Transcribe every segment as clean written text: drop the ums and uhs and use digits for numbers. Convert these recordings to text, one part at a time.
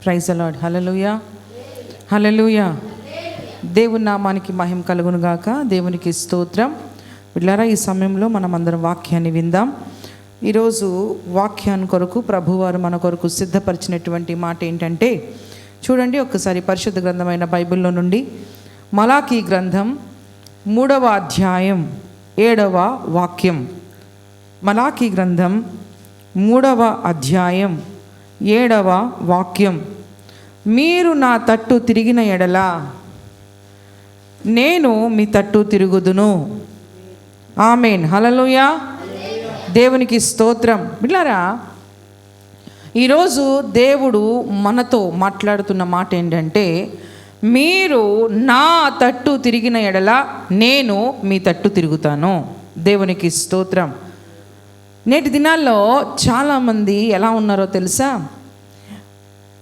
Praise the Lord. Hallelujah, hallelujah. దేవుని నామానికి మహిమ కలుగును గాక. దేవునికి స్తోత్రం. పిల్లరా, ఈ సమయంలో మనం అందరం వాక్యాన్ని విందాం. ఈరోజు వాక్యాన్ని కొరకు ప్రభువారు మన కొరకు సిద్ధపరిచినటువంటి మాట ఏంటంటే, చూడండి ఒక్కసారి పరిశుద్ధ గ్రంథమైన బైబిల్లో నుండి మలాకీ గ్రంథం 3వ అధ్యాయం 7వ వాక్యం. మలాకీ గ్రంథం 3వ అధ్యాయం 7వ వాక్యం. మీరు నా తట్టు తిరిగిన ఎడల నేను మీ తట్టు తిరుగుదును. ఆమేన్, హల్లెలూయా. దేవునికి స్తోత్రం. బిడ్డలారా, ఈరోజు దేవుడు మనతో మాట్లాడుతున్న మాట ఏంటంటే, మీరు నా తట్టు తిరిగిన ఎడల నేను మీ తట్టు తిరుగుతాను. దేవునికి స్తోత్రం. నేటి దినాల్లో చాలామంది ఎలా ఉన్నారో తెలుసా?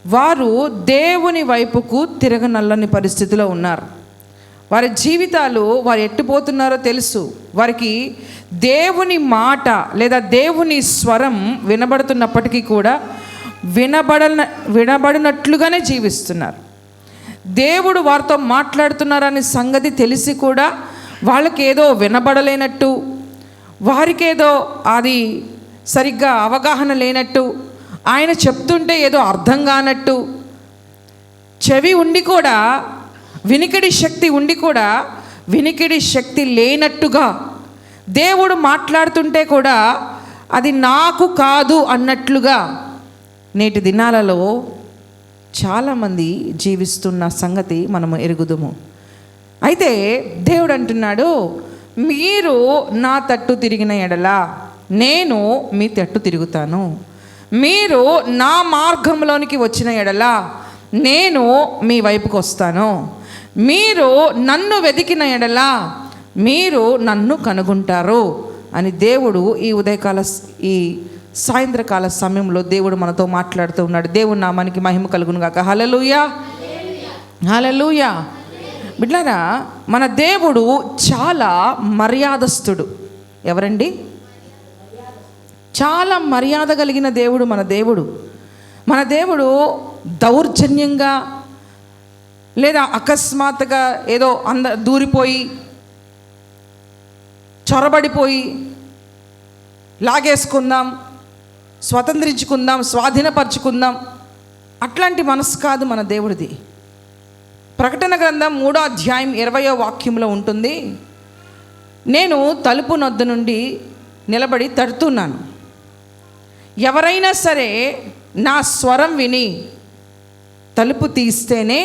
వారు దేవుని వైపుకు తిరగనల్లని పరిస్థితిలో ఉన్నారు. వారి జీవితాలు వారు ఎట్టిపోతున్నారో తెలుసు. వారికి దేవుని మాట లేదా దేవుని స్వరం వినబడుతున్నప్పటికీ కూడా వినబడినట్లుగానే జీవిస్తున్నారు. దేవుడు వారితో మాట్లాడుతున్నారనే సంగతి తెలిసి కూడా వాళ్ళకేదో వినబడలేనట్టు, వారికేదో అది సరిగ్గా అవగాహన లేనట్టు, ఆయన చెప్తుంటే ఏదో అర్థం కానట్టు, చెవి ఉండి కూడా వినికిడి శక్తి ఉండి కూడా వినికిడి శక్తి లేనట్టుగా, దేవుడు మాట్లాడుతుంటే కూడా అది నాకు కాదు అన్నట్లుగా నేటి దినాలలో చాలామంది జీవిస్తున్న సంగతి మనము ఎరుగుదుము. అయితే దేవుడు అంటున్నాడు, మీరు నా తట్టు తిరిగిన ఎడల నేను మీ తట్టు తిరుగుతాను. మీరు నా మార్గంలోనికి వచ్చిన ఎడల నేను మీ వైపుకు వస్తాను. మీరు నన్ను వెతికిన ఎడల మీరు నన్ను కనుగొంటారు అని దేవుడు ఈ సాయంత్రకాల సమయంలో దేవుడు మనతో మాట్లాడుతూ ఉన్నాడు. దేవుని నామానికి మహిమ కలుగును గాక. హల్లెలూయా, హల్లెలూయా. బిడ్డలారా, మన దేవుడు చాలా మర్యాదస్తుడు. ఎవరండి? చాలా మర్యాద కలిగిన దేవుడు మన దేవుడు. మన దేవుడు దౌర్జన్యంగా లేదా అకస్మాత్తుగా ఏదో దూరిపోయి చొరబడిపోయి లాగేసుకుందాం, స్వతంత్రించుకుందాం, స్వాధీనపరచుకుందాం అట్లాంటి మనసు కాదు మన దేవుడిది. ప్రకటన గ్రంథం 3వ అధ్యాయం 20వ వాక్యంలో ఉంటుంది, నేను తలుపు నొద్ద నుండి నిలబడి తడుతున్నాను. ఎవరైనా సరే నా స్వరం విని తలుపు తీస్తేనే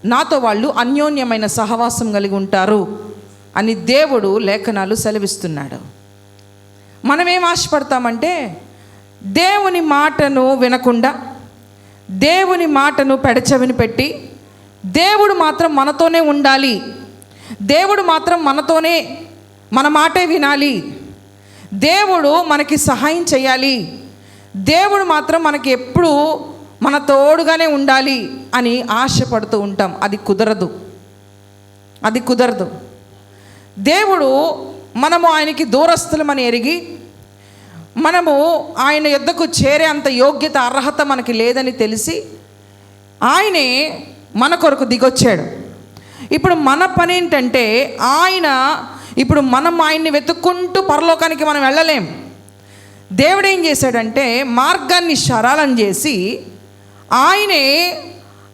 నాతో వాళ్ళు అన్యోన్యమైన సహవాసం కలిగి ఉంటారు అని దేవుడు లేఖనాలు సెలవిస్తున్నాడు. మనమేం ఆశపడతామంటే, దేవుని మాటను వినకుండా దేవుని మాటను పెడచెవిని పెట్టి దేవుడు మాత్రం మనతోనే ఉండాలి, దేవుడు మాత్రం మనతోనే మన మాటే వినాలి, దేవుడు మనకి సహాయం చేయాలి, దేవుడు మాత్రం మనకి ఎప్పుడు మన తోడుగానే ఉండాలి అని ఆశపడుతూ ఉంటాం. అది కుదరదు, అది కుదరదు. దేవుడు మనము ఆయనకి దూరస్తులమని ఎరిగి మనము ఆయన యొద్దకు చేరే అంత యోగ్యత అర్హత మనకి లేదని తెలిసి ఆయనే మన కొరకు దిగొచ్చాడు. ఇప్పుడు మన పని ఏంటంటే, ఇప్పుడు మనం ఆయన్ని వెతుక్కుంటూ పరలోకానికి మనం వెళ్ళలేం. దేవుడు ఏం చేశాడంటే, మార్గాన్ని సరళం చేసి ఆయనే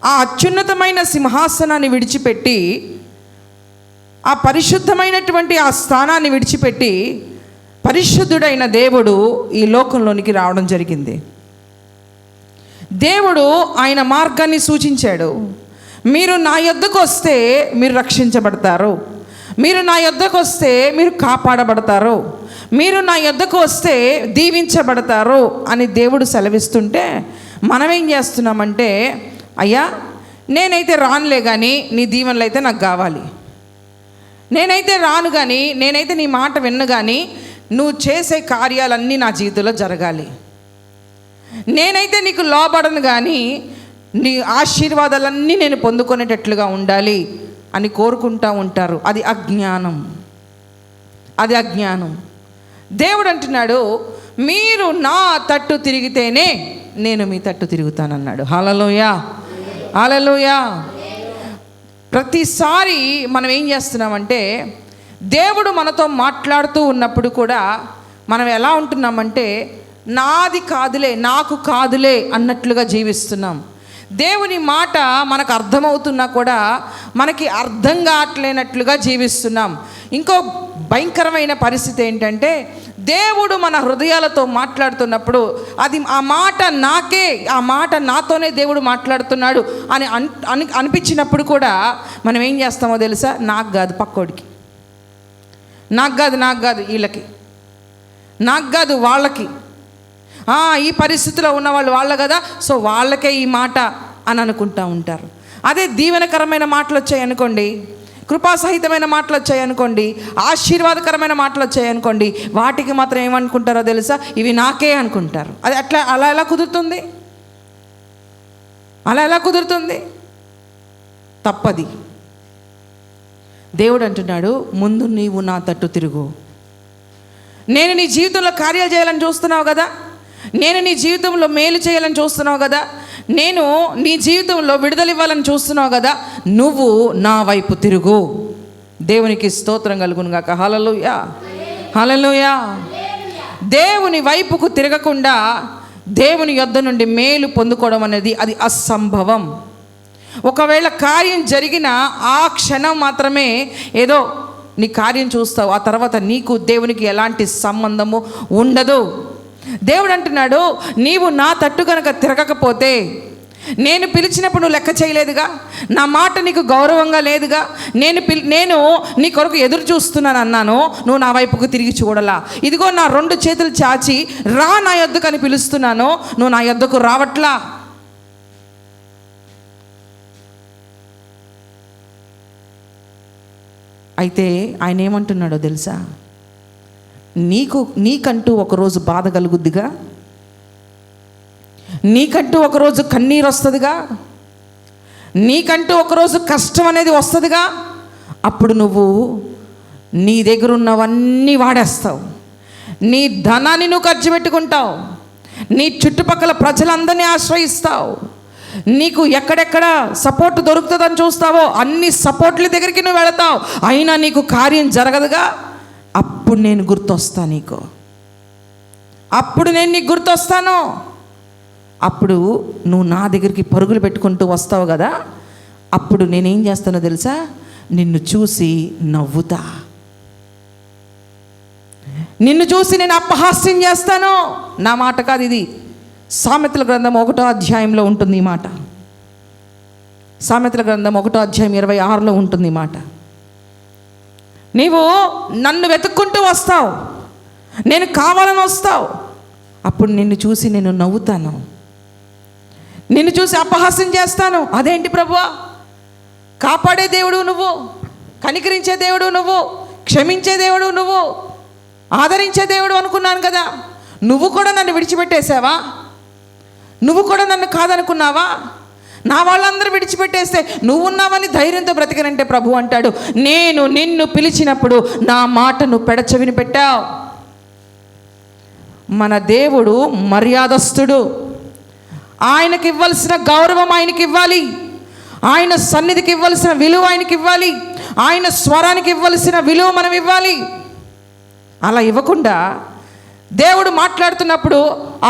ఆ అత్యున్నతమైన సింహాసనాన్ని విడిచిపెట్టి, ఆ పరిశుద్ధమైనటువంటి ఆ స్థానాన్ని విడిచిపెట్టి పరిశుద్ధుడైన దేవుడు ఈ లోకంలోనికి రావడం జరిగింది. దేవుడు ఆయన మార్గాన్ని సూచించాడు. మీరు నా యొద్దకు వస్తే మీరు రక్షించబడతారు, మీరు నా యొద్దకు వస్తే మీరు కాపాడబడతారు, మీరు నా యొద్దకు వస్తే దీవించబడతారు అని దేవుడు సెలవిస్తుంటే మనమేం చేస్తున్నామంటే, అయ్యా నేనైతే రానులే కానీ నీ దీవెనలు అయితే నాకు కావాలి, నేనైతే రాను కానీ, నేనైతే నీ మాట విన్ను కానీ నువ్వు చేసే కార్యాలన్నీ నా జీవితంలో జరగాలి, నేనైతే నీకు లోబడను కానీ నీ ఆశీర్వాదాలన్నీ నేను పొందుకునేటట్లుగా ఉండాలి అని కోరుకుంటూ ఉంటారు. అది అజ్ఞానం, అది అజ్ఞానం. దేవుడు అంటున్నాడు, మీరు నా తట్టు తిరిగితేనే నేను మీ తట్టు తిరుగుతానన్నాడు. హల్లెలూయా, హల్లెలూయా. ప్రతిసారి మనం ఏం చేస్తున్నామంటే, దేవుడు మనతో మాట్లాడుతూ ఉన్నప్పుడు కూడా మనం ఎలా ఉంటున్నామంటే, నాది కాదులే, నాకు కాదులే అన్నట్లుగా జీవిస్తున్నాం. దేవుని మాట మనకు అర్థమవుతున్నా కూడా మనకి అర్థం కావట్లేనట్లుగా జీవిస్తున్నాం. ఇంకో భయంకరమైన పరిస్థితి ఏంటంటే, దేవుడు మన హృదయాలతో మాట్లాడుతున్నప్పుడు అది ఆ మాట నాకే, ఆ మాట నాతోనే దేవుడు మాట్లాడుతున్నాడు అని అనిపించినప్పుడు కూడా మనం ఏం చేస్తామో తెలుసా? నాకు కాదు పక్కోడికి, నాకు కాదు వీళ్ళకి, నాకు కాదు వాళ్ళకి, ఈ పరిస్థితిలో ఉన్నవాళ్ళు వాళ్ళ కదా, సో వాళ్ళకే ఈ మాట అని అనుకుంటూ ఉంటారు. అదే దీవెనకరమైన మాటలు వచ్చాయనుకోండి, కృపాసహితమైన మాటలు వచ్చాయనుకోండి, ఆశీర్వాదకరమైన మాటలు వచ్చాయనుకోండి, వాటికి మాత్రం ఏమనుకుంటారో తెలుసా? ఇవి నాకే అనుకుంటారు. అది అలా ఎలా కుదురుతుంది? అలా ఎలా కుదురుతుంది? తప్పది. దేవుడు అంటున్నాడు, ముందు నీవు నా తట్టు తిరుగు. నేను నీ జీవితంలో కార్యాలు చేయాలని చూస్తున్నావు కదా, నేను నీ జీవితంలో మేలు చేయాలని చూస్తున్నావు కదా, నేను నీ జీవితంలో విడుదల ఇవ్వాలని చూస్తున్నావు కదా, నువ్వు నా వైపు తిరుగు. దేవునికి స్తోత్రం కలుగును గాక. హల్లెలూయా, హల్లెలూయా. దేవుని వైపుకు తిరగకుండా దేవుని యొద్ద నుండి మేలు పొందుకోవడం అనేది అది అసంభవం. ఒకవేళ కార్యం జరిగిన ఆ క్షణం మాత్రమే ఏదో నీ కార్యం చూస్తావు, ఆ తర్వాత నీకు దేవునికి ఎలాంటి సంబంధము ఉండదు. దేవుడు అంటున్నాడు, నీవు నా తట్టు కనుక తిరగకపోతే, నేను పిలిచినప్పుడు నువ్వు లెక్క చేయలేదుగా, నా మాట నీకు గౌరవంగా లేదుగా, నేను నీ కొరకు ఎదురు చూస్తున్నాను అన్నాను, నువ్వు నా వైపుకు తిరిగి చూడలా. ఇదిగో నా 2 చేతులు చాచి రా నా యొద్దకు అని పిలుస్తున్నాను, నువ్వు నా యొద్దకు రావట్లా. అయితే ఆయన ఏమంటున్నాడో తెలుసా? నీకంటూ ఒకరోజు బాధ కలుగుద్దిగా, నీకంటూ ఒకరోజు కన్నీరు వస్తుందిగా, నీకంటూ ఒకరోజు కష్టం అనేది వస్తుందిగా. అప్పుడు నువ్వు నీ దగ్గర ఉన్నవన్నీ వాడేస్తావు, నీ ధనాన్ని నువ్వు ఖర్చు పెట్టుకుంటావు, నీ చుట్టుపక్కల ప్రజలందరినీ ఆశ్రయిస్తావు, నీకు ఎక్కడెక్కడ సపోర్ట్ దొరుకుతుందని చూస్తావో అన్ని సపోర్ట్ల దగ్గరికి నువ్వు వెళతావు, అయినా నీకు కార్యం జరగదుగా. అప్పుడు నేను గుర్తొస్తా నీకు, అప్పుడు నేను నీకు గుర్తొస్తాను. అప్పుడు నువ్వు నా దగ్గరికి పరుగులు పెట్టుకుంటూ వస్తావు కదా, అప్పుడు నేనేం చేస్తానో తెలుసా? నిన్ను చూసి నవ్వుతా, నిన్ను చూసి నేను అపహాస్యం చేస్తాను. నా మాట కాదు ఇది, సామెతల గ్రంథం 1వ అధ్యాయంలో ఉంటుంది ఈ మాట. సామెతల గ్రంథం 1వ అధ్యాయం 26లో ఉంటుంది ఈ మాట. నీవు నన్ను వెతుక్కుంటూ వస్తావు, నేను కావాలని వస్తావు, అప్పుడు నిన్ను చూసి నేను నవ్వుతాను, నిన్ను చూసి అపహాస్యం చేస్తాను. అదేంటి ప్రభువా, కాపాడే దేవుడు నువ్వు, కనికరించే దేవుడు నువ్వు, క్షమించే దేవుడు నువ్వు, ఆదరించే దేవుడు అనుకున్నాను కదా, నువ్వు కూడా నన్ను విడిచిపెట్టేశావా? నువ్వు కూడా నన్ను కాదనుకున్నావా? నా వాళ్ళందరూ విడిచిపెట్టేస్తే నువ్వు ఉన్నావని ధైర్యంతో బ్రతికనంటే ప్రభు అంటాడు, నేను నిన్ను పిలిచినప్పుడు నా మాటను పెడచెవిని పెట్టావు. మన దేవుడు మర్యాదస్తుడు, ఆయనకి ఇవ్వాల్సిన గౌరవం ఆయనకి ఇవ్వాలి, ఆయన సన్నిధికి ఇవ్వాల్సిన విలువ ఆయనకి ఇవ్వాలి, ఆయన స్వరానికి ఇవ్వాల్సిన విలువ మనం ఇవ్వాలి. అలా ఇవ్వకుండా దేవుడు మాట్లాడుతున్నప్పుడు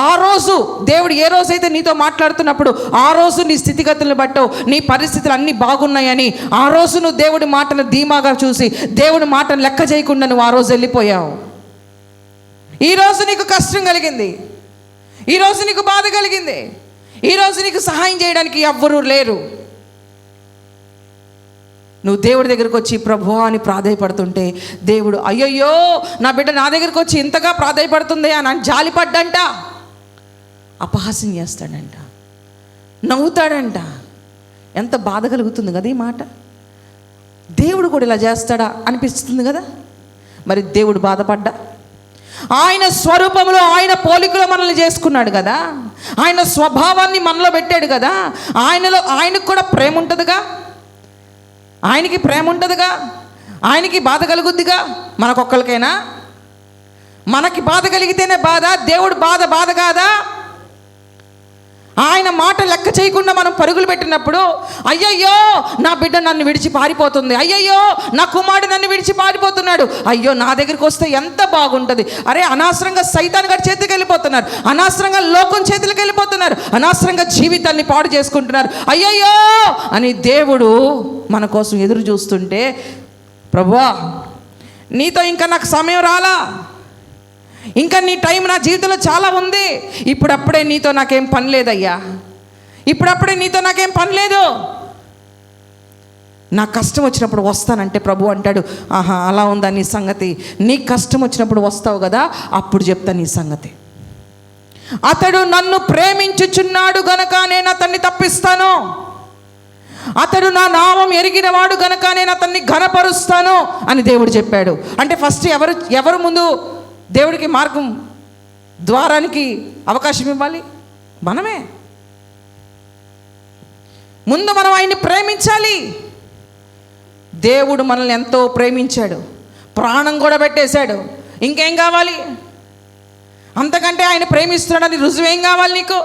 ఆ రోజు, దేవుడు ఏ రోజైతే నీతో మాట్లాడుతున్నప్పుడు ఆ రోజు నీ స్థితిగతులను బట్టో, నీ పరిస్థితులు అన్నీ బాగున్నాయని ఆ రోజు నువ్వు దేవుడి మాటను ధీమాగా చూసి దేవుడి మాటను లెక్క చేయకుండా నువ్వు ఆ రోజు వెళ్ళిపోయావు. ఈరోజు నీకు కష్టం కలిగింది, ఈరోజు నీకు బాధ కలిగింది, ఈరోజు నీకు సహాయం చేయడానికి ఎవ్వరూ లేరు. నువ్వు దేవుడి దగ్గరికి వచ్చి ప్రభువా అని ప్రాధేయపడుతుంటే దేవుడు అయ్యయ్యో నా బిడ్డ నా దగ్గరికి వచ్చి ఇంతగా ప్రాధేయపడుతుంది అని జాలిపడ్డంట, అపహాస్యం చేస్తాడంట, నవ్వుతాడంట. ఎంత బాధ కలుగుతుంది కదా ఈ మాట. దేవుడు కూడా ఇలా చేస్తాడా అనిపిస్తుంది కదా. మరి దేవుడు బాధపడ్డా? ఆయన స్వరూపంలో ఆయన పోలికలో మనల్ని చేసుకున్నాడు కదా, ఆయన స్వభావాన్ని మనలో పెట్టాడు కదా, ఆయనకు కూడా ప్రేమ ఉంటుందిగా, ఆయనకి ప్రేమ ఉంటుందిగా, ఆయనకి బాధ కలుగుద్దిగా. మనకొక్కరికైనా మనకి బాధ కలిగితేనే బాధ, దేవుడు బాధ కాదా? ఆయన మాట లెక్క చేయకుండా మనం పరుగులు పెట్టినప్పుడు, అయ్యయ్యో నా బిడ్డ నన్ను విడిచి పారిపోతుంది, అయ్యయ్యో నా కుమారుడు నన్ను విడిచి పారిపోతున్నాడు, అయ్యో నా దగ్గరికి వస్తే ఎంత బాగుంటుంది, అరే అనవసరంగా సైతాన్ గారి చేతికి వెళ్ళిపోతున్నారు, అనవసరంగా లోకం చేతులకు వెళ్ళిపోతున్నారు, అనవసరంగా జీవితాన్ని పాడు చేసుకుంటున్నారు, అయ్యయ్యో అని దేవుడు మన కోసం ఎదురు చూస్తుంటే, ప్రభువా నీతో ఇంకా నాకు సమయం రాలా, ఇంకా నీ టైం నా జీవితంలో చాలా ఉంది, ఇప్పుడప్పుడే నీతో నాకేం పని లేదయ్యా, ఇప్పుడప్పుడే నీతో నాకేం పని లేదు, నా కష్టం వచ్చినప్పుడు వస్తానంటే ప్రభు అంటాడు, ఆహా అలా ఉందా నీ సంగతి, నీ కష్టం వచ్చినప్పుడు వస్తావు కదా, అప్పుడు చెప్తా నీ సంగతి. అతడు నన్ను ప్రేమించుచున్నాడు గనక నేను అతన్ని తప్పిస్తాను, అతడు నా నామం ఎరిగినవాడు గనక నేను అతన్ని ఘనపరుస్తాను అని దేవుడు చెప్పాడు. అంటే ఫస్ట్ ఎవరు ముందు దేవుడికి మార్గం ద్వారానికి అవకాశం ఇవ్వాలి? మనమే. ముందు మనం ఆయన్ని ప్రేమించాలి. దేవుడు మనల్ని ఎంతో ప్రేమించాడు, ప్రాణం కూడా పెట్టేశాడు, ఇంకేం కావాలి? అంతకంటే ఆయన ప్రేమిస్తున్నాడని రుజువేం కావాలి నీకు?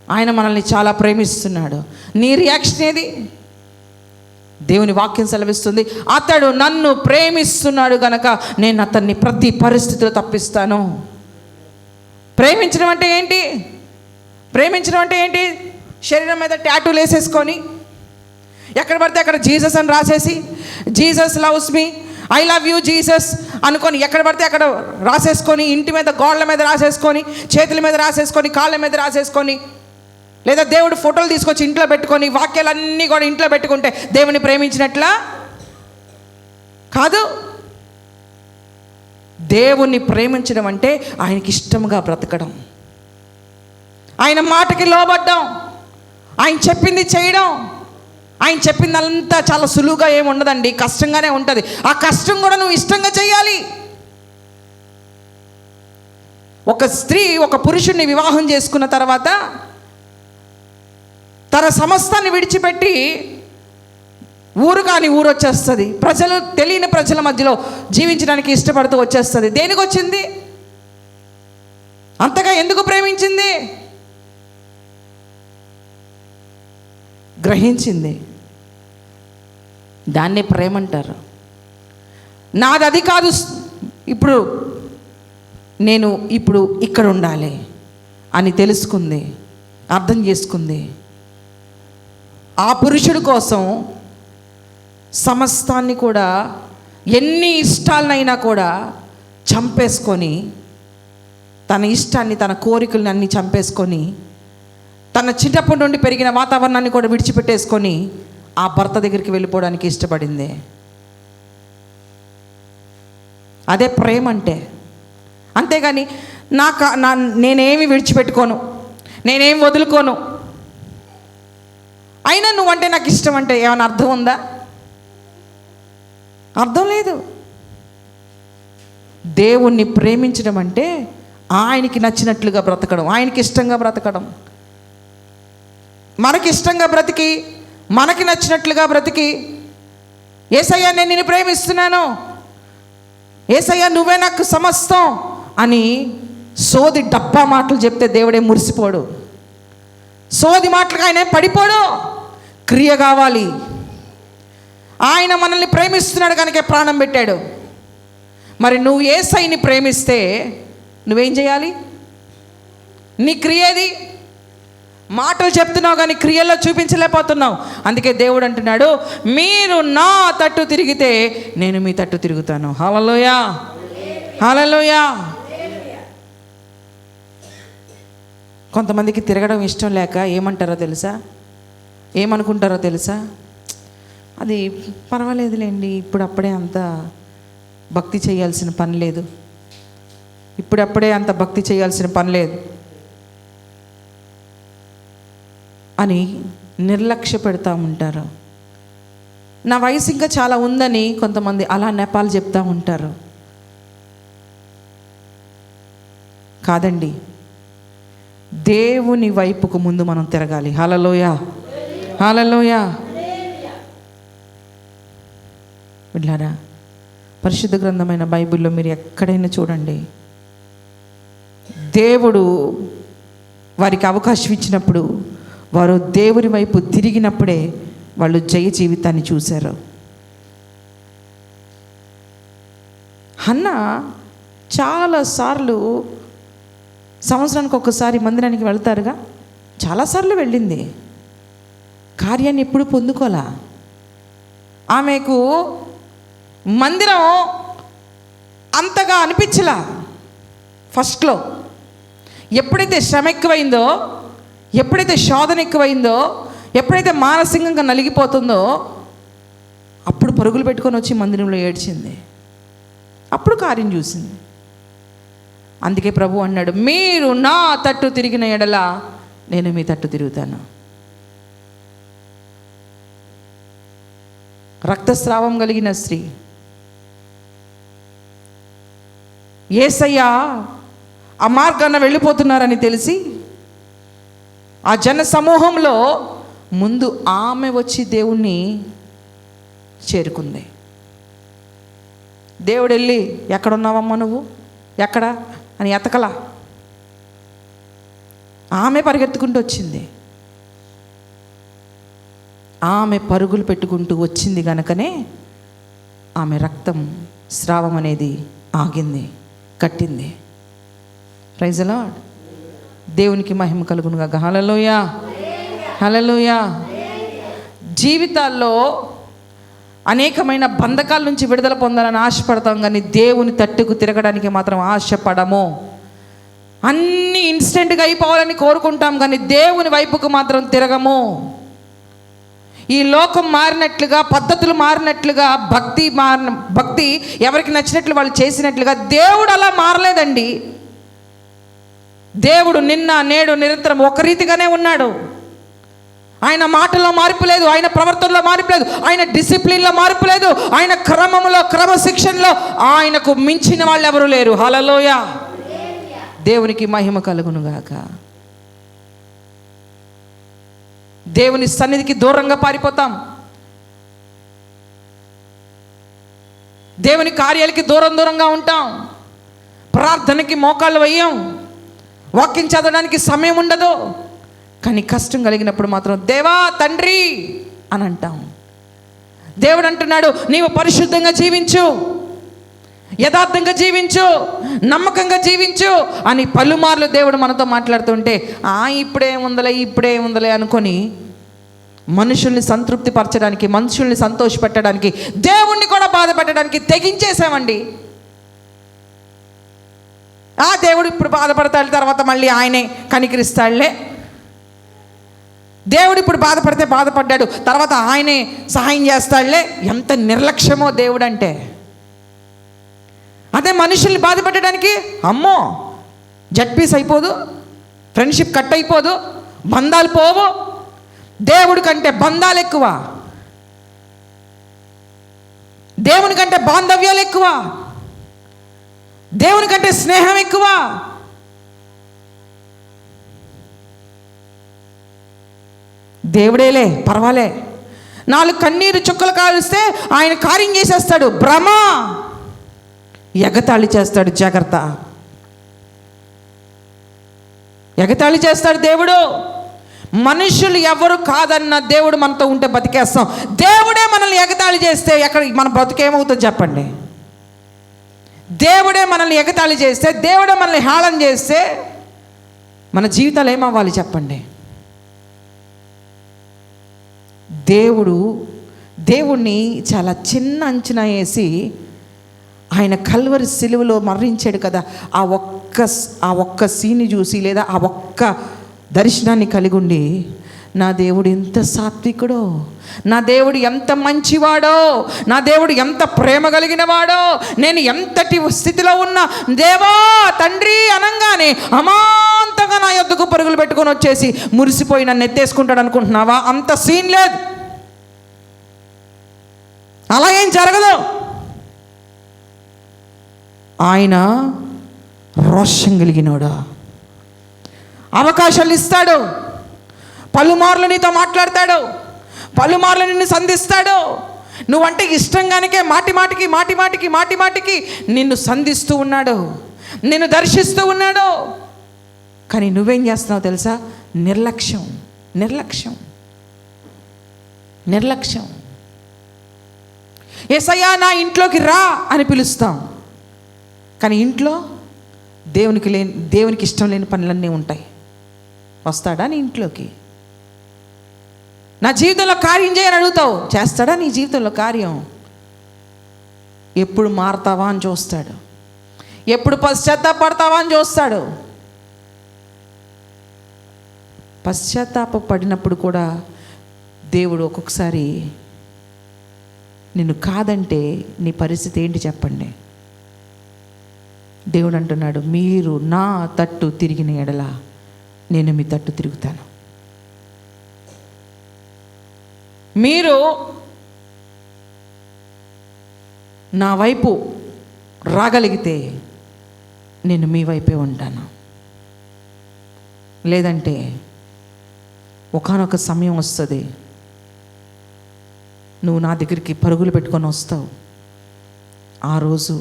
ఆయన మనల్ని చాలా ప్రేమిస్తున్నాడు. నీ రియాక్షన్ ఏది? దేవుని వాక్యం సెలవిస్తుంది, అతడు నన్ను ప్రేమిస్తున్నాడు గనక నేను అతన్ని ప్రతి పరిస్థితిలో తప్పిస్తాను. ప్రేమించడం అంటే ఏంటి? ప్రేమించడం అంటే ఏంటి? శరీరం మీద టాటూలు వేసేసుకొని, ఎక్కడ పడితే అక్కడ జీసస్ అని రాసేసి, Jesus loves me, I love you Jesus అనుకొని ఎక్కడ పడితే అక్కడ రాసేసుకొని, ఇంటి మీద గోడల మీద రాసేసుకొని, చేతుల మీద రాసేసుకొని, కాళ్ళ మీద రాసేసుకొని, లేదా దేవుడు ఫోటోలు తీసుకొచ్చి ఇంట్లో పెట్టుకొని వాక్యాలన్నీ కూడా ఇంట్లో పెట్టుకుంటే దేవుని ప్రేమించినట్లా కాదు. దేవుణ్ణి ప్రేమించడం అంటే ఆయనకి ఇష్టంగా బ్రతకడం, ఆయన మాటకి లోబడ్డం, ఆయన చెప్పింది చేయడం. ఆయన చెప్పిందంతా చాలా సులువుగా ఏమి ఉండదండి, కష్టంగానే ఉంటుంది. ఆ కష్టం కూడా నువ్వు ఇష్టంగా చేయాలి. ఒక స్త్రీ ఒక పురుషుణ్ణి వివాహం చేసుకున్న తర్వాత తన సమస్తాన్ని విడిచిపెట్టి ఊరు కాని ఊరు వచ్చేస్తుంది, ప్రజలు తెలియని ప్రజల మధ్యలో జీవించడానికి ఇష్టపడుతూ వచ్చేస్తుంది. దేనికి వచ్చింది? అంతగా ఎందుకు ప్రేమించింది? గ్రహించింది. దాన్నే ప్రేమ అంటారు. నాది అది కాదు, నేను ఇప్పుడు ఇక్కడ ఉండాలి అని తెలుసుకుంది, అర్థం చేసుకుంది. ఆ పురుషుడి కోసం సమస్తాన్ని కూడా, ఎన్ని ఇష్టాలనైనా కూడా చంపేసుకొని, తన ఇష్టాన్ని తన కోరికలను అన్నీ చంపేసుకొని, తన చిన్నప్పటి నుండి పెరిగిన వాతావరణాన్ని కూడా విడిచిపెట్టేసుకొని ఆ భర్త దగ్గరికి వెళ్ళిపోవడానికి ఇష్టపడింది. అదే ప్రేమ అంటే. అంతేగాని నేనేమి విడిచిపెట్టుకోను, నేనేం వదులుకోను, అయినా నువ్వంటే నాకు ఇష్టం అంటే ఏమైనా అర్థం ఉందా? అర్థం లేదు. దేవుణ్ణి ప్రేమించడం అంటే ఆయనకి నచ్చినట్లుగా బ్రతకడం, ఆయనకి ఇష్టంగా బ్రతకడం. మనకి ఇష్టంగా బ్రతికి, మనకి నచ్చినట్లుగా బ్రతికి, యేసయ్యా నేను నిన్ను ప్రేమిస్తున్నాను, యేసయ్యా నువ్వే నాకు సమస్తం అని సోది డబ్బా మాటలు చెప్తే దేవుడే మురిసిపోడు. సోది మాటలకు ఆయన పడిపోడు. క్రియ కావాలి. ఆయన మనల్ని ప్రేమిస్తున్నాడు కనుక ప్రాణం పెట్టాడు. మరి నువ్వు యేసయ్యని ప్రేమిస్తే నువ్వేం చేయాలి? నీ క్రియది. మాటలు చెప్తున్నావు కానీ క్రియల్లో చూపించలేకపోతున్నావు. అందుకే దేవుడు అంటున్నాడు, మీరు నా తట్టు తిరిగితే నేను మీ తట్టు తిరుగుతాను. హల్లెలూయా, హల్లెలూయా. కొంతమందికి తిరగడం ఇష్టం లేక ఏమంటారో తెలుసా? ఏమనుకుంటారో తెలుసా? అది పర్వాలేదులేండి, ఇప్పుడప్పుడే అంత భక్తి చేయాల్సిన పని లేదు, ఇప్పుడప్పుడే అంత భక్తి చేయాల్సిన పని లేదు అని నిర్లక్ష్య పెడతా ఉంటారు. నా వయసు ఇంకా చాలా ఉందని కొంతమంది అలా నెపాలు చెప్తూ ఉంటారు. కాదండి, దేవుని వైపుకు ముందు మనం తిరగాలి. హల్లెలూయా, హల్లెలూయా. బిడ్డలారా, పరిశుద్ధ గ్రంథమైన బైబిల్లో మీరు ఎక్కడైనా చూడండి, దేవుడు వారికి అవకాశం ఇచ్చినప్పుడు వారు దేవుని వైపు తిరిగినప్పుడే వాళ్ళు జయ జీవితాన్ని చూశారు. హన్నా చాలాసార్లు, సంవత్సరానికి ఒక్కసారి మందిరానికి వెళ్తారుగా, చాలాసార్లు వెళ్ళింది, కార్యాన్ని ఎప్పుడు పొందుకోలా. ఆమెకు మందిరం అంతగా అనిపించలా ఫస్ట్లో. ఎప్పుడైతే శ్రమ ఎక్కువైందో, ఎప్పుడైతే శోధన ఎక్కువైందో, ఎప్పుడైతే మానసికంగా నలిగిపోతుందో, అప్పుడు పరుగులు పెట్టుకొని వచ్చి మందిరంలో ఏడ్చింది. అప్పుడు కార్యం చూసింది. అందుకే ప్రభు అన్నాడు, మీరు నా తట్టు తిరిగిన ఎడల నేను మీ తట్టు తిరుగుతాను. రక్తస్రావం కలిగిన స్త్రీ, యేసయ్య ఆ మార్గాన వెళ్ళిపోతున్నారని తెలిసి ఆ జన సమూహంలో ముందు ఆమె వచ్చి దేవుణ్ణి చేరుకుంది. దేవుడు వెళ్ళి, ఎక్కడున్నావమ్మా నువ్వు, ఎక్కడ అని ఎతకలా, ఆమె పరిగెత్తుకుంటూ వచ్చింది. ఆమె పరుగులు పెట్టుకుంటూ వచ్చింది గనుకనే ఆమె రక్తం స్రావం అనేది ఆగింది, కట్టింది. Praise the Lord. దేవునికి మహిమ కలుగునుగాక. హల్లెలూయా, హల్లెలూయా. జీవితాల్లో అనేకమైన బంధకాల నుంచి విడుదల పొందాలని ఆశపడతాం, కానీ దేవుని తట్టుకు తిరగడానికి మాత్రం ఆశపడము. అన్నీ ఇన్స్టెంట్గా అయిపోవాలని కోరుకుంటాం, కానీ దేవుని వైపుకు మాత్రం తిరగము. ఈ లోకం మారినట్లుగా, పద్ధతులు మారినట్లుగా, భక్తి ఎవరికి నచ్చినట్లు వాళ్ళు చేసినట్లుగా దేవుడు అలా మారలేదండి. దేవుడు నిన్న నేడు నిరంతరం ఒక రీతిగానే ఉన్నాడు. ఆయన మాటల్లో మార్పు లేదు, ఆయన ప్రవర్తనలో మార్పు లేదు, ఆయన డిసిప్లిన్లో మార్పు లేదు, ఆయన క్రమంలో, క్రమశిక్షణలో ఆయనకు మించిన వాళ్ళు ఎవరు లేరు. హల్లెలూయా. దేవునికి మహిమ కలుగునుగాక. దేవుని సన్నిధికి దూరంగా పారిపోతాం, దేవుని కార్యాలకి దూరంగా ఉంటాం, ప్రార్థనకి మోకాళ్ళు వేయం, వాక్యం చదవడానికి సమయం ఉండదు. కానీ కష్టం కలిగినప్పుడు మాత్రం దేవా తండ్రి అని అంటాం. దేవుడు అంటున్నాడు, నీవు పరిశుద్ధంగా జీవించు, యథార్థంగా జీవించు, నమ్మకంగా జీవించు అని పలుమార్లు దేవుడు మనతో మాట్లాడుతుంటే ఇప్పుడే ఉందలే అనుకొని మనుషుల్ని సంతృప్తి పరచడానికి, మనుషుల్ని సంతోషపెట్టడానికి, దేవుణ్ణి కూడా బాధ పెట్టడానికి తెగించేసామండి. దేవుడు ఇప్పుడు బాధపడతాడు, తర్వాత మళ్ళీ ఆయనే కనికరిస్తాడులే. దేవుడు ఇప్పుడు బాధపడ్డాడు, తర్వాత ఆయనే సహాయం చేస్తాడులే. ఎంత నిర్లక్ష్యమో దేవుడు అంటే. అదే మనుషుల్ని బాధ పెట్టడానికి అమ్మో జడ్పీస్ అయిపోదు, ఫ్రెండ్షిప్ కట్ అయిపోదు, బంధాలు పోవు. దేవుడి కంటే బంధాలు ఎక్కువ, దేవుని కంటే బాంధవ్యాలు ఎక్కువ, దేవుని కంటే స్నేహం ఎక్కువ. దేవుడేలే పర్వాలే, 4 కన్నీరు చుక్కలు కాలుస్తే ఆయన కార్యం చేసేస్తాడు. భ్రమ, ఎగతాళి చేస్తాడు. జాగ్రత్త, ఎగతాళి చేస్తాడు దేవుడు. మనుషులు ఎవరు కాదన్న దేవుడు మనతో ఉంటే బతికేస్తాం. దేవుడే మనల్ని ఎగతాళి చేస్తే మన బ్రతికేమవుతుంది చెప్పండి? దేవుడే మనల్ని ఎగతాళి చేస్తే, దేవుడే మనల్ని హేళన చేస్తే మన జీవితాలు ఏమవ్వాలి చెప్పండి? దేవుణ్ణి చాలా చిన్న అంచనా వేసి ఆయన కల్వరి సిలువలో మరణించాడు కదా, ఆ ఒక్క సీన్ని చూసి, లేదా ఆ ఒక్క దర్శనాన్ని కలిగి ఉండి, నా దేవుడు ఎంత సాత్వికుడో, నా దేవుడు ఎంత మంచివాడో, నా దేవుడు ఎంత ప్రేమ కలిగిన వాడో, నేను ఎంతటి స్థితిలో ఉన్నా దేవా తండ్రి అనంగానే అమాంతంగా నా యొద్దకు పరుగులు పెట్టుకొని వచ్చేసి మురిసిపోయి నన్ను ఎత్తేసుకుంటాడు అనుకుంటున్నావా? అంత సీన్ లేదు, అలా ఏం జరగదు. ఆయన రోషం కలిగినోడా, అవకాశాలు ఇస్తాడు, పలుమార్లు నీతో మాట్లాడతాడు, పలుమార్లు నిన్ను సంధిస్తాడు, నువ్వంటే ఇష్టంగానికే మాటి మాటికి నిన్ను సంధిస్తూ ఉన్నాడు, నిన్ను దర్శిస్తూ ఉన్నాడు. కానీ నువ్వేం చేస్తున్నావు తెలుసా? నిర్లక్ష్యం. యేసయ్యా నా ఇంట్లోకి రా అని పిలుస్తాం, కానీ ఇంట్లో దేవునికి ఇష్టం లేని పనులన్నీ ఉంటాయి. వస్తాడా నీ ఇంట్లోకి? నా జీవితంలో కార్యం చేయని అడుగుతావు, చేస్తాడా నీ జీవితంలో కార్యం? ఎప్పుడు మారతావా అని చూస్తాడు, ఎప్పుడు పశ్చాత్తాపడతావా అని చూస్తాడు. పశ్చాత్తాపడినప్పుడు కూడా దేవుడు ఒక్కొక్కసారి నిన్ను కాదంటే నీ పరిస్థితి ఏంటి చెప్పండి? దేవుడు అంటున్నాడు, మీరు నా తట్టు తిరిగిన ఎడల నేను మీ తట్టు తిరుగుతాను. మీరు నా వైపు రాగలిగితే నేను మీ వైపే ఉంటాను. లేదంటే ఒకానొక సమయం వస్తుంది, నువ్వు నా దగ్గరికి పరుగులు పెట్టుకొని వస్తావు. ఆ రోజు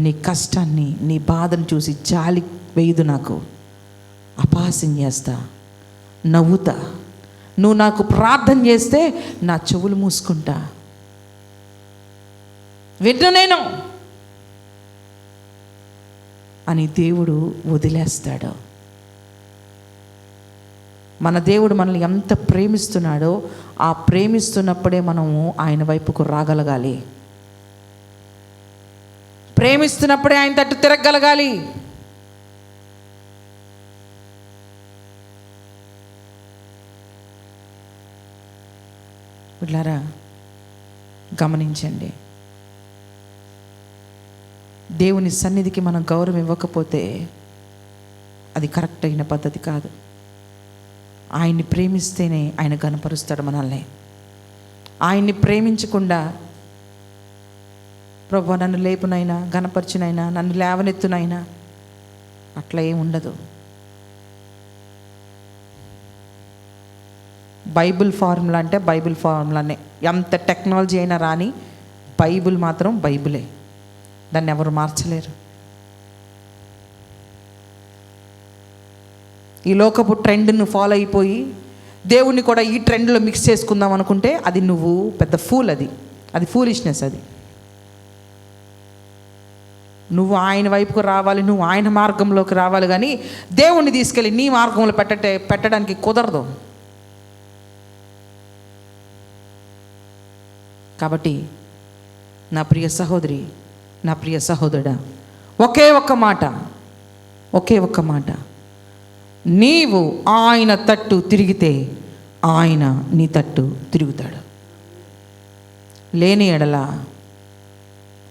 నీ కష్టాన్ని, నీ బాధను చూసి జాలి వేయదు, నాకు అపహాస్యం చేస్తా, నవ్వుతా. నువ్వు నాకు ప్రార్థన చేస్తే నా చెవులు మూసుకుంటా, విన్ను నేను అని దేవుడు వదిలేస్తాడు. మన దేవుడు మనల్ని ఎంత ప్రేమిస్తున్నాడో ఆ ప్రేమిస్తున్నప్పుడే మనము ఆయన వైపుకు రాగలగాలి. ప్రేమిస్తున్నప్పుడే ఆయన తట్టు తిరగగలగాలి. బిడ్డలారా గమనించండి, దేవుని సన్నిధికి మనం గౌరవం ఇవ్వకపోతే అది కరెక్ట్ అయిన పద్ధతి కాదు. ఆయన్ని ప్రేమిస్తేనే ఆయన గణపరుస్తాడు మనల్ని. ఆయన్ని ప్రేమించకుండా ప్రభువా నన్ను లేపునైనా, గణపరిచినైనా, నన్ను లేవనెత్తునైనా, అట్లా ఏం ఉండదు. బైబిల్ ఫార్ములా అంటే బైబిల్ ఫార్ములానే. ఎంత టెక్నాలజీ అయినా రాని, బైబిల్ మాత్రం బైబిలే, దాన్ని ఎవరు మార్చలేరు. ఈ లోకపు ట్రెండ్ను ఫాలో అయిపోయి దేవుణ్ణి కూడా ఈ ట్రెండ్లో మిక్స్ చేసుకుందాం అనుకుంటే అది నువ్వు పెద్ద ఫూల్, అది ఫూలిష్నెస్. అది నువ్వు ఆయన వైపుకు రావాలి, నువ్వు ఆయన మార్గంలోకి రావాలి, కానీ దేవుణ్ణి తీసుకెళ్ళి నీ మార్గంలో పెట్టడానికి కుదరదు. కాబట్టి నా ప్రియ సహోదరి, నా ప్రియ సహోదరుడా, ఒకే ఒక్క మాట, నీవు ఆయన తట్టు తిరిగితే ఆయన నీ తట్టు తిరుగుతాడు. లేని ఎడల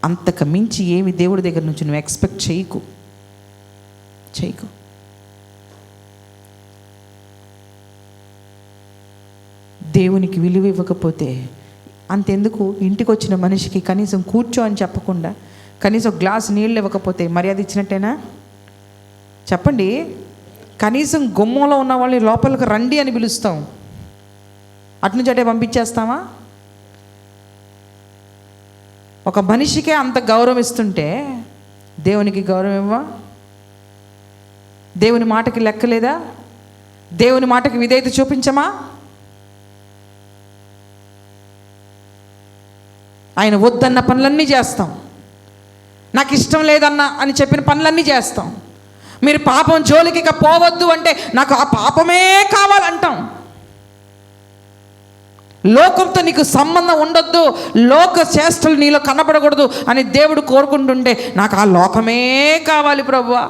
అంతకు మించి ఏమి దేవుడి దగ్గర నుంచి నువ్వు ఎక్స్పెక్ట్ చేయకు. దేవునికి విలువ ఇవ్వకపోతే అంతెందుకు, ఇంటికి వచ్చిన మనిషికి కనీసం కూర్చో అని చెప్పకుండా, కనీసం గ్లాస్ నీళ్ళు ఇవ్వకపోతే మర్యాద ఇచ్చినట్టేనా? చెప్పండి. కనీసం గుమ్మంలో ఉన్న వాళ్ళని లోపలికి రండి అని పిలుస్తాం, అట్నుంచి అటే పంపించేస్తావా? ఒక మనిషికే అంత గౌరవం ఇస్తుంటే దేవునికి గౌరవం ఇవ్వవా? దేవుని మాటకి లెక్కలేదా? దేవుని మాటకి విధేయత చూపించమా? ఆయన వద్దన్న పనులన్నీ చేస్తాం, నాకు ఇష్టం లేదన్న అని చెప్పిన పనులన్నీ చేస్తాం. మీరు పాపం జోలికి ఇక పోవద్దు అంటే నాకు ఆ పాపమే కావాలంటాం. లోకంతో నీకు సంబంధం ఉండొద్దు, లోక చేష్టలు నీలో కనబడకూడదు అని దేవుడు కోరుకుంటుంటే నాకు ఆ లోకమే కావాలి ప్రభువా.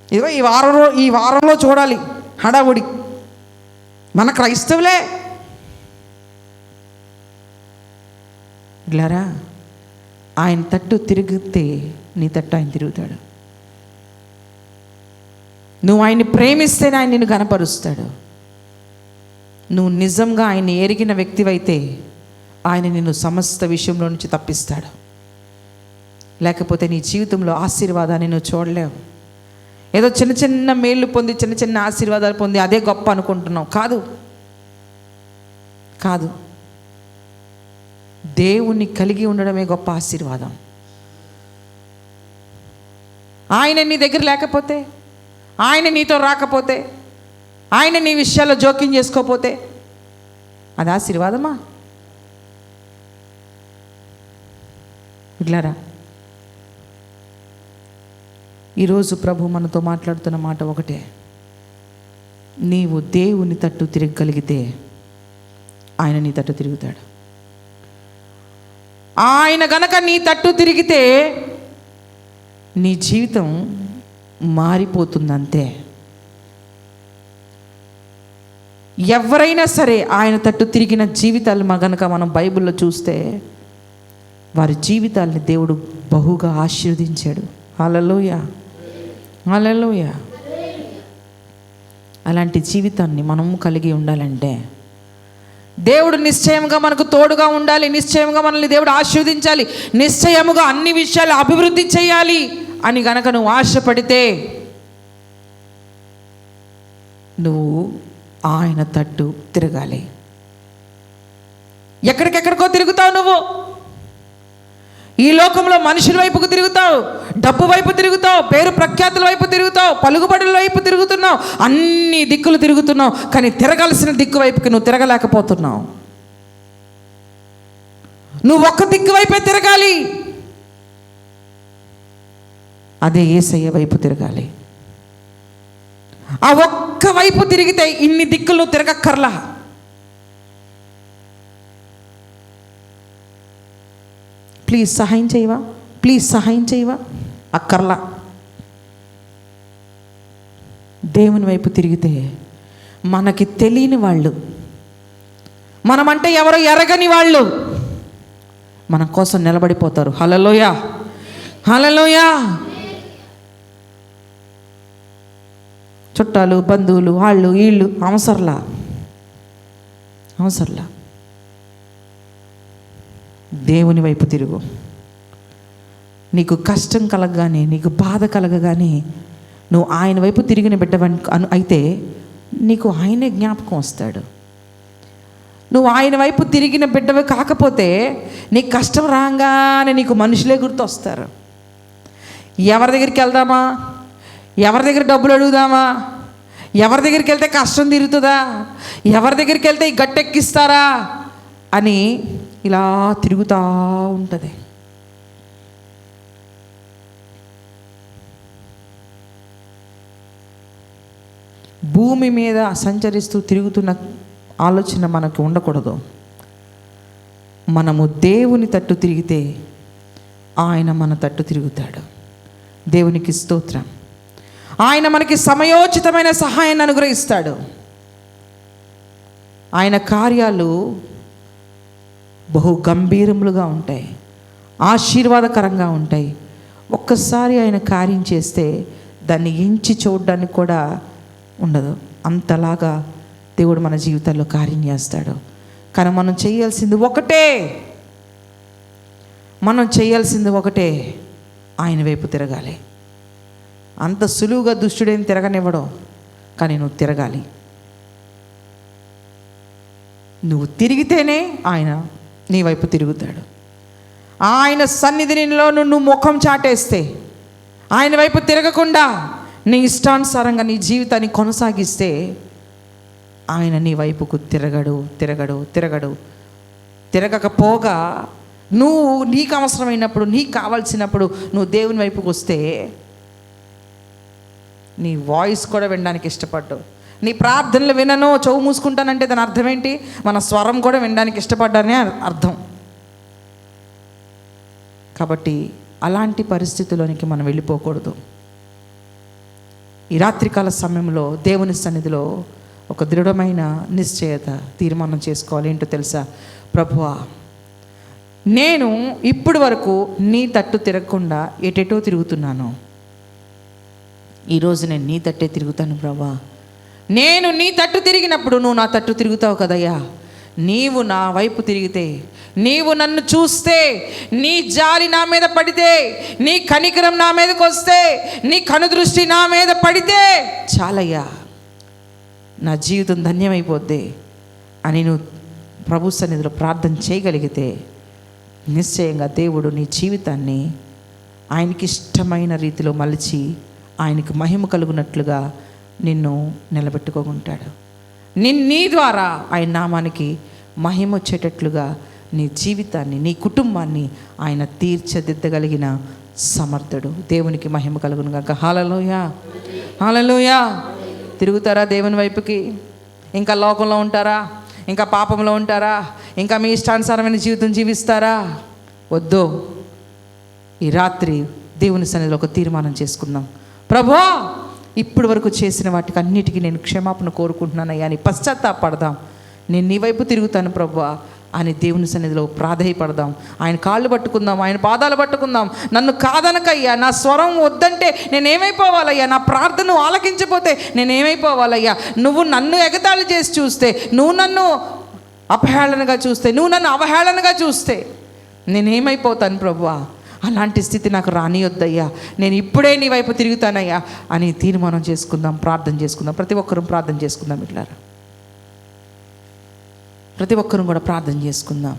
ఇదిగో ఈ వారంలో చూడాలి హడావుడి మన క్రైస్తవులే. ఇలారా ఆయన తట్టు తిరిగితే నీ తట్టు ఆయన తిరుగుతాడు. నువ్వు ఆయన్ని ప్రేమిస్తేనే ఆయన నిన్ను కనపరుస్తాడు. నువ్వు నిజంగా ఆయన్ని ఎరిగిన వ్యక్తివైతే ఆయన నిన్ను సమస్త విషయంలో నుంచి తప్పిస్తాడు. లేకపోతే నీ జీవితంలో ఆశీర్వాదాన్ని నువ్వు చూడలేవు. ఏదో చిన్న చిన్న మేళ్ళు పొంది, చిన్న చిన్న ఆశీర్వాదాలు పొంది అదే గొప్ప అనుకుంటున్నావు. కాదు, కాదు. దేవుణ్ణి కలిగి ఉండడమే గొప్ప ఆశీర్వాదం. ఆయన నీ దగ్గర లేకపోతే, ఆయన నీతో రాకపోతే, ఆయన నీ విషయాల్లో జోక్యం చేసుకోకపోతే అది ఆశీర్వాదమా? ఇట్లారా, ఈరోజు ప్రభు మనతో మాట్లాడుతున్న మాట ఒకటే. నీవు దేవుని తట్టు తిరగగలిగితే ఆయన నీ తట్టు తిరుగుతాడు. ఆయన గనక నీ తట్టు తిరిగితే నీ జీవితం మారిపోతుందంతే. ఎవరైనా సరే ఆయన తట్టు తిరిగిన జీవితాలు గనక మనం బైబిల్లో చూస్తే వారి జీవితాలని దేవుడు బహుగా ఆశీర్వదించాడు. హల్లెలూయా, హల్లెలూయా. అలాంటి జీవితాన్ని మనము కలిగి ఉండాలంటే దేవుడు నిశ్చయంగా మనకు తోడుగా ఉండాలి. నిశ్చయంగా మనల్ని దేవుడు ఆశీర్వదించాలి. నిశ్చయముగా అన్ని విషయాలు అభివృద్ధి చేయాలి అని గనక నువ్వు ఆశపడితే నువ్వు ఆయన తట్టు తిరగాలి. ఎక్కడికెక్కడికో తిరుగుతావు. నువ్వు ఈ లోకంలో మనుషుల వైపుకు తిరుగుతావు, డబ్బు వైపు తిరుగుతావు, పేరు ప్రఖ్యాతుల వైపు తిరుగుతావు, పలుకుబడుల వైపు తిరుగుతున్నావు, అన్ని దిక్కులు తిరుగుతున్నావు. కానీ తిరగాల్సిన దిక్కు వైపుకి నువ్వు తిరగలేకపోతున్నావు. నువ్వు ఒక్క దిక్కు వైపే తిరగాలి, అదే యేసయ్య వైపు తిరగాలి. ఆ ఒక్క వైపు తిరిగితే ఇన్ని దిక్కులు తిరగక్కర్లా. ప్లీజ్ సహాయం చేయవా, ప్లీజ్ సహాయం చేయవా, అక్కర్లా. దేవుని వైపు తిరిగితే మనకి తెలియని వాళ్ళు, మనమంటే ఎవరో ఎరగని వాళ్ళు మన కోసం నిలబడిపోతారు. హల్లెలూయా, హల్లెలూయా. చుట్టాలు, బంధువులు, వాళ్ళు వీళ్ళు అవసరంలా. దేవుని వైపు తిరుగు. నీకు కష్టం కలగగానే, నీకు బాధ కలగగానే నువ్వు ఆయన వైపు తిరిగిన బిడ్డవని అయితే నీకు ఆయనే జ్ఞాపకం వస్తాడు. నువ్వు ఆయన వైపు తిరిగిన బిడ్డవి కాకపోతే నీకు కష్టం రాగానే నీకు మనుషులే గుర్తొస్తారు. ఎవరి దగ్గరికి వెళ్దామా, ఎవరి దగ్గర డబ్బులు అడుగుదామా, ఎవరి దగ్గరికి వెళ్తే కష్టం తీరుతుందా, ఎవరి దగ్గరికి వెళ్తే ఈ గట్టెక్కిస్తారా అని ఇలా తిరుగుతూ ఉంటుంది. భూమి మీద సంచరిస్తూ తిరుగుతున్న ఆలోచన మనకు ఉండకూడదు. మనము దేవుని తట్టు తిరిగితే ఆయన మన తట్టు తిరుగుతాడు. దేవునికి స్తోత్రం. ఆయన మనకి సమయోచితమైన సహాయాన్ని అనుగ్రహిస్తాడు. ఆయన కార్యాలు బహు గంభీరములుగా ఉంటాయి, ఆశీర్వాదకరంగా ఉంటాయి. ఒక్కసారి ఆయన కార్యం చేస్తే దాన్ని ఎంచి చూడడానికి కూడా ఉండదు. అంతలాగా దేవుడు మన జీవితాల్లో కార్యం చేస్తాడు. కానీ మనం చేయాల్సింది ఒకటే, ఆయన వైపు తిరగాలి. అంత సులువుగా దుష్టుడేం తిరగనివ్వడం, కానీ నువ్వు తిరగాలి. నువ్వు తిరిగితేనే ఆయన నీ వైపు తిరుగుతాడు. ఆయన సన్నిధిలో నువ్వు ముఖం చాటేస్తే, ఆయన వైపు తిరగకుండా నీ ఇష్టానుసారంగా నీ జీవితాన్ని కొనసాగిస్తే ఆయన నీ వైపుకు తిరగకపోగా నువ్వు నీకు అవసరమైనప్పుడు, నీకు కావాల్సినప్పుడు నువ్వు దేవుని వైపుకు వస్తే నీ వాయిస్ కూడా వినడానికి ఇష్టపడ్డావు. నీ ప్రార్థనలు వినను, చెవు మూసుకుంటానంటే దాని అర్థం ఏంటి? మన స్వరం కూడా వినడానికి ఇష్టపడ్డానే అర్థం. కాబట్టి అలాంటి పరిస్థితుల్లోనికి మనం వెళ్ళిపోకూడదు. ఈ రాత్రికాల సమయంలో దేవుని సన్నిధిలో ఒక దృఢమైన నిశ్చయత, తీర్మానం చేసుకోవాలి. ఏంటో తెలుసా? ప్రభువా, నేను ఇప్పటి వరకు నీ తట్టు తిరగకుండా ఎటెటో తిరుగుతున్నాను. ఈరోజు నేను నీ తట్టే తిరుగుతాను ప్రభువా. నేను నీ తట్టు తిరిగినప్పుడు నువ్వు నా తట్టు తిరుగుతావు కదయ్యా. నీవు నా వైపు తిరిగితే, నీవు నన్ను చూస్తే, నీ జాలి నా మీద పడితే, నీ కనికరం నా మీదకి వస్తే, నీ కనుదృష్టి నా మీద పడితే చాలయ్యా, నా జీవితం ధన్యమైపోద్ది అని నువ్వు ప్రభు సన్నిధిలో ప్రార్థన చేయగలిగితే నిశ్చయంగా దేవుడు నీ జీవితాన్ని ఆయనకి ఇష్టమైన రీతిలో మలిచి ఆయనకి మహిమ కలుగునట్లుగా నిన్ను నిలబెట్టుకోకుంటాడు. నీ ద్వారా ఆయన నామానికి మహిమ వచ్చేటట్లుగా నీ జీవితాన్ని, నీ కుటుంబాన్ని ఆయన తీర్చిదిద్దగలిగిన సమర్థుడు. దేవునికి మహిమ కలుగును గాక. హల్లెలూయా, హల్లెలూయా. తిరుగుతారా దేవుని వైపుకి? ఇంకా లోకంలో ఉంటారా? ఇంకా పాపంలో ఉంటారా? ఇంకా మీ ఇష్టానుసారమైన జీవితం జీవిస్తారా? వద్దు. ఈ రాత్రి దేవుని సన్నిధిలో ఒక తీర్మానం చేసుకుందాం. ప్రభువా, ఇప్పటి వరకు చేసిన వాటికి అన్నిటికీ నేను క్షమాపణ కోరుకుంటున్నానయ్యా అని పశ్చాత్తాపడదాం. నేను నీ వైపు తిరుగుతాను ప్రభువా అని దేవుని సన్నిధిలో ప్రాధేయపడదాం. ఆయన కాళ్ళు పట్టుకుందాం, ఆయన పాదాలు పట్టుకుందాం. నన్ను కాదనకయ్యా, నా స్వరం వద్దంటే నేనేమైపోవాలయ్యా? నా ప్రార్థన ఆలకించకపోతే నేనేమైపోవాలయ్యా? నువ్వు నన్ను ఎగతాళి చేసి చూస్తే, నువ్వు నన్ను అపహేళనగా చూస్తే, నువ్వు నన్ను అవహేళనగా చూస్తే నేనేమైపోతాను ప్రభువా? అలాంటి స్థితి నాకు రానియొద్దయ్యా. నేను ఇప్పుడే నీ వైపు తిరుగుతానయ్యా అని తీర్మానం చేసుకుందాం, ప్రార్థన చేసుకుందాం. ప్రతి ఒక్కరూ ప్రార్థన చేసుకుందాం. ఇట్లా ప్రతి ఒక్కరూ కూడా ప్రార్థన చేసుకుందాం.